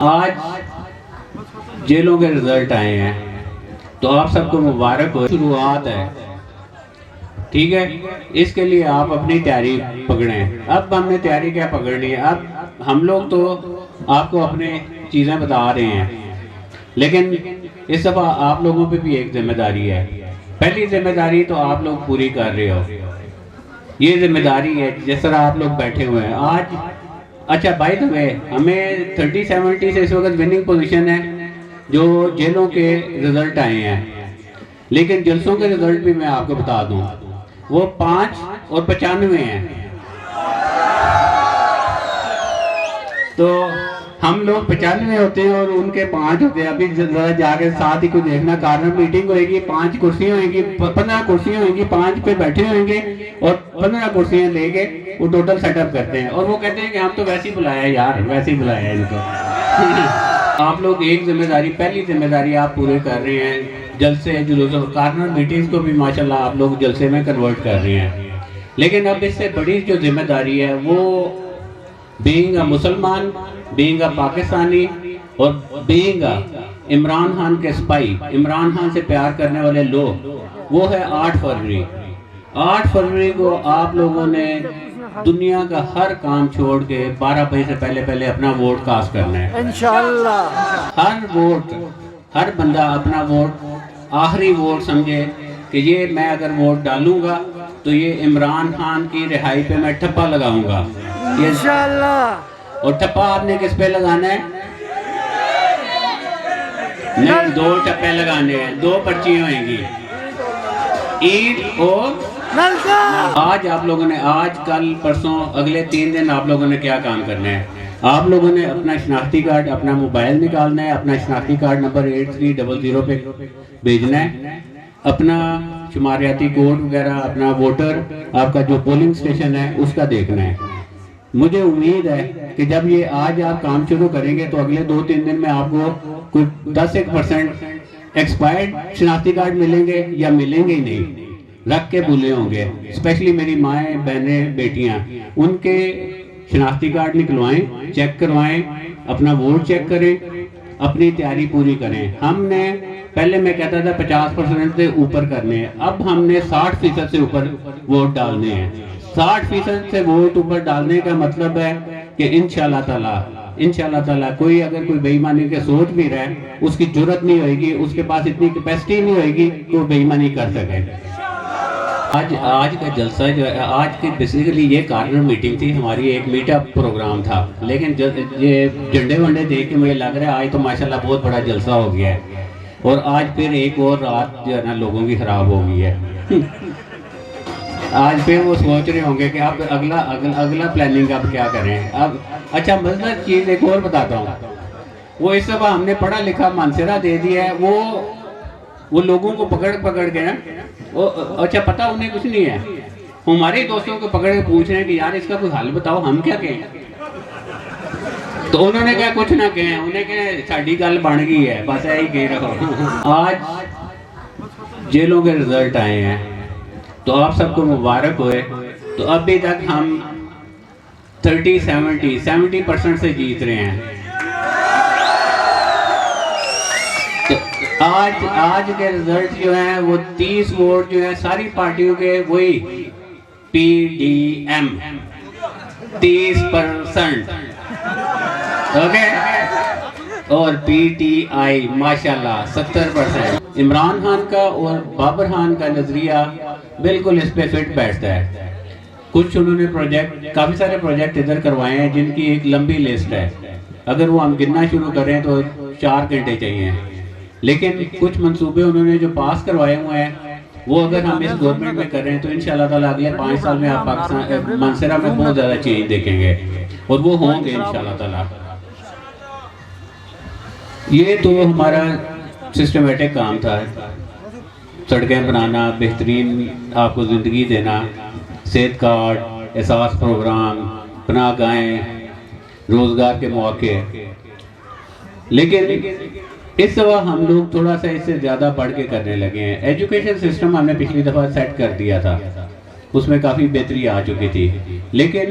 आज जेलों के रिजल्ट आए हैं तो आप सबको मुबारक हो। शुरुआत है, ठीक है। इसके लिए आप अपनी तैयारी पकड़ें। अब हमने तैयारी क्या पकड़नी है, अब हम लोग तो आपको अपने चीज़ें बता रहे हैं, लेकिन इस दफ़ा आप लोगों पे भी एक जिम्मेदारी है। पहली जिम्मेदारी तो आप लोग पूरी कर रहे हो, ये जिम्मेदारी है। जिस तरह आप लोग बैठे हुए हैं आज, अच्छा बाय द वे, हमें 30-70 से इस वक्त विनिंग पोजीशन है जो जेलों के रिजल्ट आए हैं, लेकिन जलसों के रिजल्ट भी मैं आपको बता दूं, वो 5 और 95 हैं। तो हम लोग 95 होते हैं और उनके 5 होते हैं। अभी जरा जाके साथ ही कुछ देखना, कारण मीटिंग होगी, 5 कुर्सियां होंगी, 15 कुर्सियां होंगी, 5 पे बैठे होंगे और 15 कुर्सियां लेके वो टोटल सेटअप करते हैं। और वो कहते हैं कि हम तो वैसे ही बुलाया है यार, वैसे ही बुलाया है इनको। आप लोग एक जिम्मेदारी, पहली जिम्मेदारी आप पूरे कर रहे हैं। जलसे जुलूस कार्नर मीटिंग्स को भी माशाल्लाह आप लोग जलसे में कन्वर्ट कर रहे हैं। लेकिन अब इससे बड़ी जो जिम्मेदारी है वो बीइंग अ मुसलमान, बीइंग अ पाकिस्तानी और बीइंग अ इमरान खान के स्पाई, इमरान खान से प्यार करने वाले लोग, वो है 8 फरवरी। 8 फरवरी को आप लोगों ने दुनिया का हर काम छोड़ के 12 बजे से पहले पहले अपना वोट कास्ट करना है इंशाअल्लाह। हर वोट, हर बंदा अपना वोट आखिरी वोट समझे कि ये मैं अगर वोट डालूंगा तो ये इमरान खान की रिहाई पे मैं ठप्पा लगाऊंगा इंशाअल्लाह। और ठप्पा आपने किस पे लगाना है? नहीं, 2 ठप्पे लगाने हैं, 2 पर्चियां होंगी, ईद और आज। आप लोगों ने आज, कल, परसों, अगले 3 दिन आप लोगों ने क्या काम करना है? आप लोगों ने अपना शनाख्ती कार्ड, अपना मोबाइल निकालना है, अपना शनाख्ती कार्ड नंबर 8300 पे भेजना है, अपना शुमारियाती कोड वगैरह, अपना वोटर, आपका जो पोलिंग स्टेशन है उसका देखना है। मुझे उम्मीद है कि जब ये आज आप काम शुरू करेंगे तो अगले 2-3 दिन में आपको कुछ 10-1% एक्सपायर्ड शनाख्ती कार्ड मिलेंगे या मिलेंगे ही नहीं, रख के भूले होंगे। स्पेशली मेरी माएँ, बहनें, बेटियां, उनके शनाख्ती कार्ड निकलवाएं, चेक करवाएं, अपना वोट चेक करें, अपनी तैयारी पूरी करें। हमने पहले मैं कहता था 50% से ऊपर करने हैं, अब हमने 60% से ऊपर वोट डालने हैं। 60% से वोट ऊपर डालने का मतलब है कि इंशाअल्लाह ताला कोई अगर कोई बेईमानी के सोच भी रहा है, उसकी जरूरत नहीं होगी, उसके पास इतनी कैपेसिटी नहीं होगी कि वो बेईमानी कर सके। आज का जलसा जो है, आज की बेसिकली ये कार्नर मीटिंग थी हमारी, एक मीटअप प्रोग्राम था, लेकिन ये झंडे वंडे देख के मुझे लग रहा है आज तो माशाल्लाह बहुत बड़ा जलसा हो गया है। और आज फिर एक और रात जो है ना लोगों की खराब हो गई है। आज फिर वो सोच रहे होंगे कि अब अगला प्लानिंग अब क्या करें। अब अच्छा मज़ेदार चीज़ एक और बताता हूँ, वो इस दफ़ा हमने पढ़ा लिखा मानसरा दे दिया है। वो लोगों को पकड़ के ना, वो अच्छा पता उन्हें कुछ नहीं है, हमारे दोस्तों को पकड़ के पूछ रहे हैं कि यार इसका कोई हल बताओ, हम क्या कहें। तो उन्होंने क्या कुछ ना कहें, उन्हें कहें साड़ी गल बन गई है, बस यही कह रहा। आज जेलों के रिजल्ट आए हैं तो आप सबको मुबारक होए। तो अभी तक हम 70% से जीत रहे हैं। तो आज के रिजल्ट जो हैं वो 30 वोट जो है सारी पार्टियों के, वही PDM 30%, ओके, और PTI माशाल्लाह 70%। इमरान खान का और बाबर खान का नजरिया बिल्कुल इस पे फिट बैठता है। कुछ उन्होंने प्रोजेक्ट, काफ़ी सारे प्रोजेक्ट इधर करवाए हैं जिनकी एक लंबी लिस्ट है, अगर वो हम गिनना शुरू करें तो 4 घंटे चाहिए। लेकिन कुछ मंसूबे उन्होंने जो पास करवाए हुए हैं वो अगर हम इस गवर्नमेंट में कर रहे हैं तो इंशाल्लाह ताला अगले 5 साल में आप पाकिस्तान मानसरा में बहुत ज़्यादा चेंज देखेंगे, और वो होंगे इंशाल्लाह ताला। ये तो हमारा सिस्टमेटिक काम था, सड़कें बनाना, बेहतरीन आपको ज़िंदगी देना, सेहत कार्ड, एहसास प्रोग्राम, पनाह गाहें, रोज़गार के मौके। लेकिन इस दफ़ा हम लोग थोड़ा सा इससे ज़्यादा बढ़ के करने लगे हैं। एजुकेशन सिस्टम हमने पिछली दफ़ा सेट कर दिया था, उसमें काफ़ी बेहतरी आ चुकी थी, लेकिन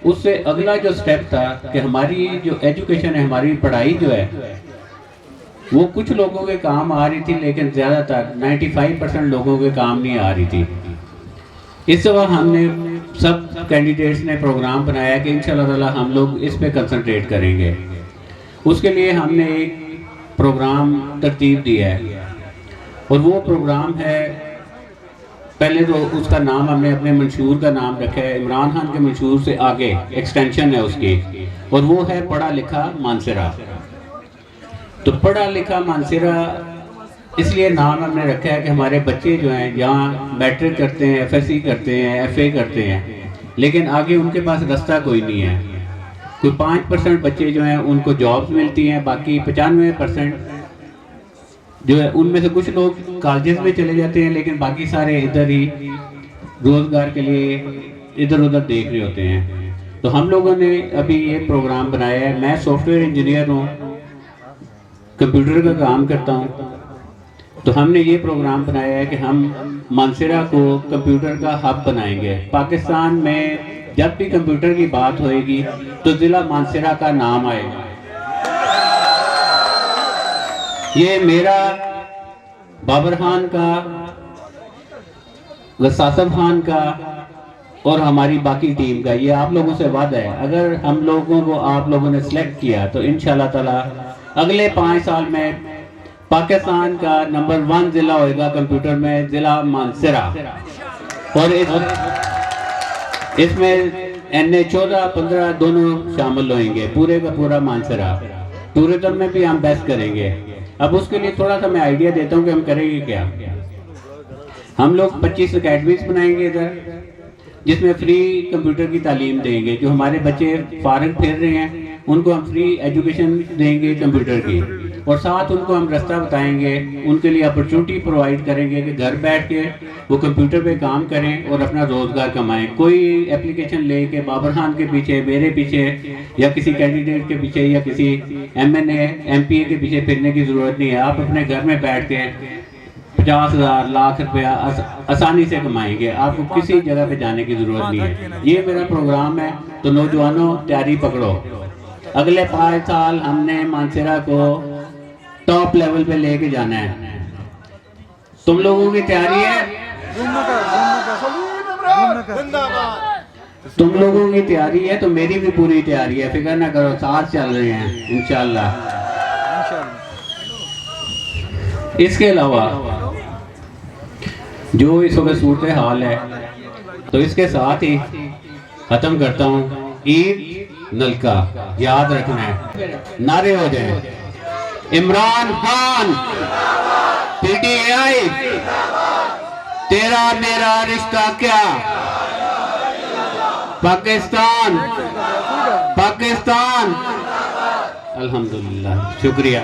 उससे अगला जो स्टेप था कि हमारी जो एजुकेशन है, हमारी पढ़ाई जो है वो कुछ लोगों के काम आ रही थी, लेकिन ज़्यादातर 95% लोगों के काम नहीं आ रही थी। इस दफ़ा हमने सब कैंडिडेट्स ने प्रोग्राम बनाया कि इंशाल्लाह ताला हम लोग इस पे कंसंट्रेट करेंगे। उसके लिए हमने एक प्रोग्राम तरतीब दिया है और वो प्रोग्राम है, पहले तो उसका नाम हमने अपने मंशूर का नाम रखा है इमरान खान के मंशूर से आगे एक्सटेंशन है उसकी, और वो है पढ़ा लिखा मानसरा। तो पढ़ा लिखा मानसरा इसलिए नाम हमने रखा है कि हमारे बच्चे जो हैं यहाँ मैट्रिक करते हैं, FSC करते हैं, FA करते हैं, लेकिन आगे उनके पास रास्ता कोई नहीं है। कोई 5% बच्चे जो हैं उनको जॉब्स मिलती हैं, बाकी 95% जो है उनमें से कुछ लोग कॉलेजेस में चले जाते हैं, लेकिन बाकी सारे इधर ही रोज़गार के लिए इधर उधर देख रहे होते हैं। तो हम लोगों ने अभी ये प्रोग्राम बनाया है। मैं सॉफ्टवेयर इंजीनियर हूँ, कंप्यूटर का काम करता हूँ, तो हमने ये प्रोग्राम बनाया है कि हम मानसरा को कंप्यूटर का हब बनाएंगे। पाकिस्तान में जब भी कंप्यूटर की बात होएगी तो ज़िला मानसरा का नाम आएगा। ये मेरा, बाबर खान का, गसासफ खान का और हमारी बाकी टीम का, ये आप लोगों से वादा है। अगर हम लोगों को आप लोगों ने सिलेक्ट किया तो इंशाल्लाह ताला अगले 5 साल में पाकिस्तान का नंबर 1 ज़िला होएगा कंप्यूटर में, ज़िला मानसरा। और इसमें NA 14-15 दोनों शामिल होंगे, पूरे का पूरा मानसरा। टूरिज्म में भी हम बेस्ट करेंगे। अब उसके लिए थोड़ा सा मैं आइडिया देता हूँ कि हम करेंगे क्या। हम लोग 25 अकेडमीज बनाएंगे इधर, जिसमें फ्री कंप्यूटर की तालीम देंगे। जो हमारे बच्चे फारिग फिर रहे हैं उनको हम फ्री एजुकेशन देंगे कंप्यूटर की, और साथ उनको हम रास्ता बताएंगे, उनके लिए अपॉर्चुनिटी प्रोवाइड करेंगे कि घर बैठ के वो कंप्यूटर पे काम करें और अपना रोज़गार कमाएं। कोई एप्लीकेशन ले के बाबर खान के पीछे, मेरे पीछे, या किसी कैंडिडेट के पीछे, या किसी MNA MPA के पीछे फिरने की ज़रूरत नहीं है। आप अपने घर में बैठ के 50,000 लाख रुपया आसानी से कमाएंगे। आपको किसी जगह पे जाने की ज़रूरत नहीं है। ये मेरा प्रोग्राम है, तो नौजवानों तैयारी पकड़ो। अगले 5 साल हमने मानसरा को टॉप लेवल पे लेके जाना है। तुम लोगों की तैयारी है? तुम लोगों की तैयारी है तो मेरी भी पूरी तैयारी है, फिक्र ना करो, साथ चल रहे हैं इंशाल्लाह। इसके अलावा जो इस वक्त सूरत हाल है, तो इसके साथ ही खत्म करता हूँ। ईद नलका याद रखना है, नारे हो जाए। इमरान खान, PTI, तेरा मेरा रिश्ता क्या, पाकिस्तान पाकिस्तान। अल्हम्दुलिल्लाह, शुक्रिया।